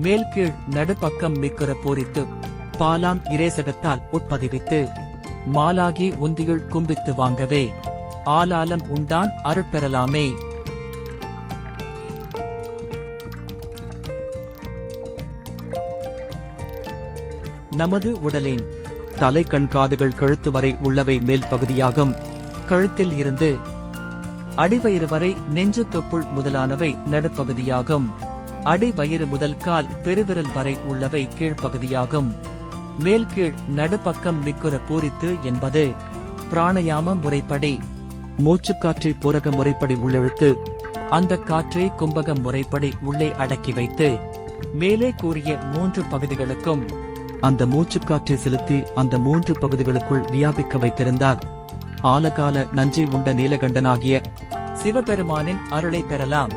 மேல் கீழ் நடுப்பக்கம் மிக்குற பூரித்து பாலாம் இரேசகத்தால் உட்பதிவித்து மாலாகி உந்தியுள் கும்பித்து வாங்கவே ஆலாலம் உண்டான் அருட்பெறலாமே. நமது உடலின் தலை கண் காதுகள் கழுத்து வரை உள்ளவை மேல் பகுதியாகும். கழுத்தில் இருந்து அடிவயிறு வரை நெஞ்சு தொப்புள் முதலானவை நடுப்பகுதியாகும். அடிவயிறு முதல் கால் பெருவிரல் வரை உள்ளவை கீழ்ப்பகுதியாகும். மேல் கீழ் நடுப்பக்கம் மிக்குற பூரித்து என்பது பிராணயாம முறைப்படி மூச்சுக்காற்றை பூரக முறைப்படி உள்ளிழுத்து அந்த காற்றை கும்பக முறைப்படி உள்ளே அடக்கி வைத்து மேலே கூறிய 3 பகுதிகளுக்கும் அந்த மூச்சுக்காற்றை செலுத்தி அந்த 3 பகுதிகளுக்குள் வியாபிக்க வைத்திருந்தார். ஆலகால நஞ்சை உண்ட நீலகண்டனாகிய சிவபெருமானின் அருளை பெறலாம்.